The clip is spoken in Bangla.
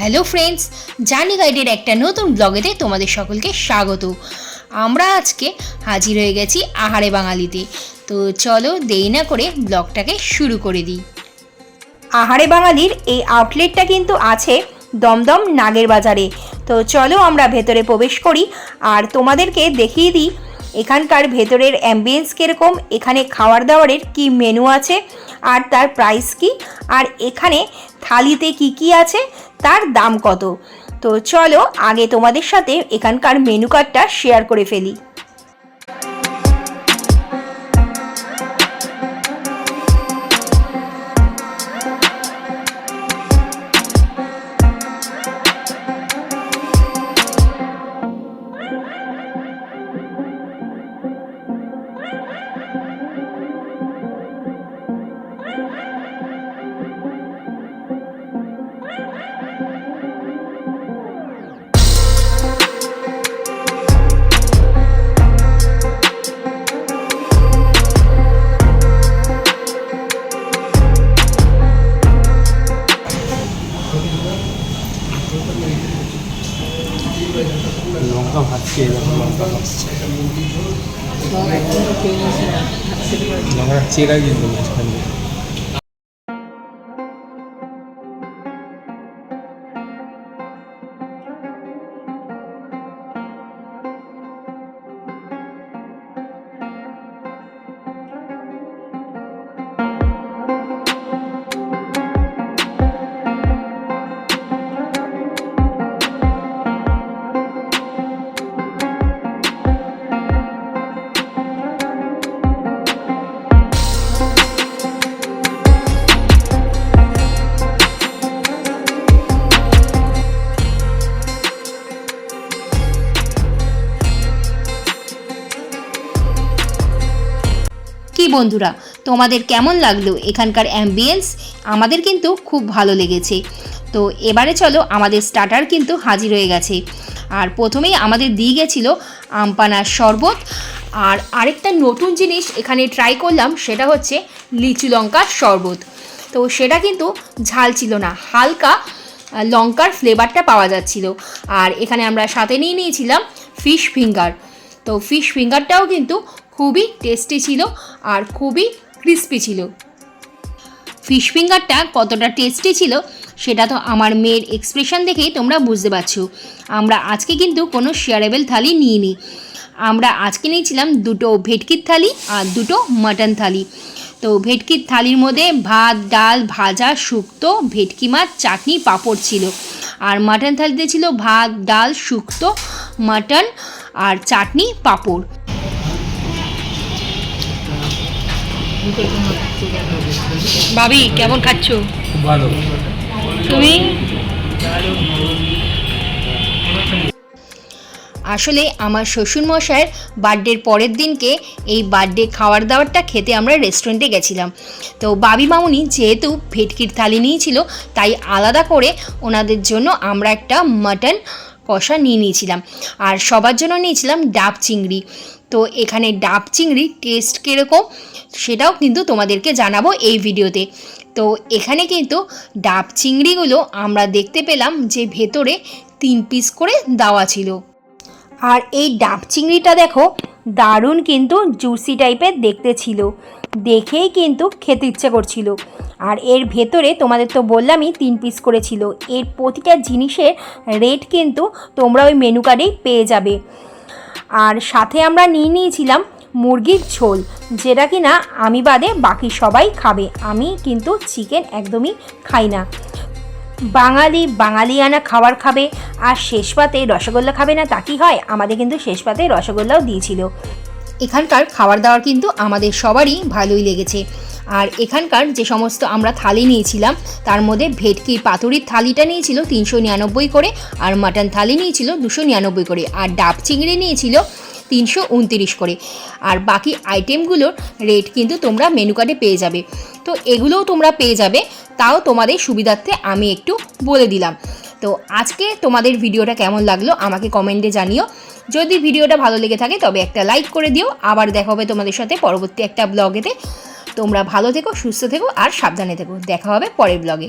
হ্যালো ফ্রেন্ডস, জার্নি গাইডের একটা নতুন ব্লগেতে তোমাদের সকলকে স্বাগত। আমরা আজকে হাজির হয়ে গেছি আহারে বাঙালিতে। তো চলো দেরি না করে ব্লগটাকে শুরু করে দিই। আহারে বাঙালির এই আউটলেটটা কিন্তু আছে দমদম নাগের বাজারে। তো চলো আমরা ভেতরে প্রবেশ করি আর তোমাদেরকে দেখিয়ে দিই এখানকার ভেতরের অ্যাম্বিয়েন্স কীরকম, এখানে খাবার দাবারের কি মেনু আছে আর তার প্রাইস কি, আর এখানে থালিতে কি কি আছে, তার দাম কত। তো চলো আগে তোমাদের সাথে এখানকার মেনু কার্ডটা শেয়ার করে ফেলি। লঙ্কা ভাজছে, লঙ্কা চেরা কিন্তু মাঝখান দিয়ে। কি বন্ধুরা, তোমাদের কেমন লাগলো এখানকার অ্যাম্বিয়েন্স? আমাদের কিন্তু খুব ভালো লেগেছে। তো এবারে চলো, আমাদের স্টার্টার কিন্তু হাজির হয়ে গেছে। আর প্রথমেই আমাদের দিয়ে গেছিলো আমপানার শরবত। আর আরেকটা নতুন জিনিস এখানে ট্রাই করলাম, সেটা হচ্ছে লিচু লঙ্কার শরবত। তো সেটা কিন্তু ঝাল ছিল না, হালকা লঙ্কার ফ্লেভারটা পাওয়া যাচ্ছিল। আর এখানে আমরা সাথে নিয়েছিলাম ফিশ ফিঙ্গার। তো ফিশ ফিঙ্গারটাও কিন্তু খুবই টেস্টি ছিল আর খুবই ক্রিস্পি ছিল। ফিশ ফিঙ্গারটা কতটা টেস্টি ছিল সেটা তো আমার মেয়ের এক্সপ্রেশন দেখেই তোমরা বুঝতে পারছো। আমরা আজকে কিন্তু কোনো শেয়ারেবল থালি নিইনি। আমরা আজকে নিয়েছিলাম দুটো ভেটকির থালি আর দুটো মাটন থালি। তো ভেটকির থালির মধ্যে ভাত, ডাল, ভাজা, শুক্তো, ভেটকি মাছ, চাটনি, পাঁপড় ছিল। আর মাটন থালিতে ছিল ভাত, ডাল, শুক্তো, মাটন আর চাটনি, পাঁপড়। ভাবি কেমন খাচ্ছ? ভালো। তুমি? আসলে আমার শ্বশুরমশাইয়ের বার্থডের পরের দিনকে এই বার্থডে খাবার দাবারটা খেতে আমরা রেস্টুরেন্টে গেছিলাম। তো বাবি মামুনি যেহেতু ভেটকির থালি নিয়েছিল, তাই আলাদা করে ওনাদের জন্য আমরা একটা মাটন কষা নিয়েছিলাম। আর সবার জন্য নিয়েছিলাম ডাব চিংড়ি। তো এখানে ডাব চিংড়ির টেস্ট কীরকম সেটাও কিন্তু তোমাদেরকে জানাবো এই ভিডিওতে। তো এখানে কিন্তু ডাব চিংড়িগুলো আমরা দেখতে পেলাম যে ভেতরে 3 পিস করে দেওয়া ছিল। আর এই ডাব চিংড়িটা দেখো, দারুণ কিন্তু জুসি টাইপের দেখতে ছিল, দেখেই কিন্তু খেতে ইচ্ছে করছিল। আর এর ভেতরে তোমাদের তো বললামই 3 পিস করেছিল। এর প্রতিটা জিনিসের রেট কিন্তু তোমরা ওই মেনু কার্ডেই পেয়ে যাবে। আর সাথে আমরা নিয়েছিলাম মুরগির ঝোল, যেটা কি না আমি বাদে বাকি সবাই খাবে। আমি কিন্তু চিকেন একদমই খাই না। বাঙালিয়ানা খাবার খাবে আর শেষ পাতে রসগোল্লা খাবে না, তা কি হয়? আমাদের কিন্তু শেষ পাতে রসগোল্লাও দিয়েছিল। এখানকার খাবার দাবার কিন্তু আমাদের সবারই ভালোই লেগেছে। আর এখানকার যে সমস্ত আমরা থালি নিয়েছিলাম তার মধ্যে ভেটকির পাতুরির থালিটা নিয়েছিল 399 করে, আর মাটন থালি নিয়েছিল 299 করে, আর ডাব চিংড়ি নিয়েছিল 329 করে। আর বাকি আইটেমগুলোর রেট কিন্তু তোমরা মেনু কার্ডে পেয়ে যাবে। তো এগুলোও তোমরা পেয়ে যাবে, তাও তোমাদের সুবিধার্থে আমি একটু বলে দিলাম। তো আজকে তোমাদের ভিডিওটা কেমন লাগলো আমাকে কমেন্টে জানিও। যদি ভিডিওটা ভালো লেগে থাকে তবে একটা লাইক করে দিও। আবার দেখা হবে তোমাদের সাথে পরবর্তী একটা ব্লগেতে। তোমরা ভালো থেকো, সুস্থ থেকো আর সাবধানে থেকো। দেখা হবে পরের ব্লগে।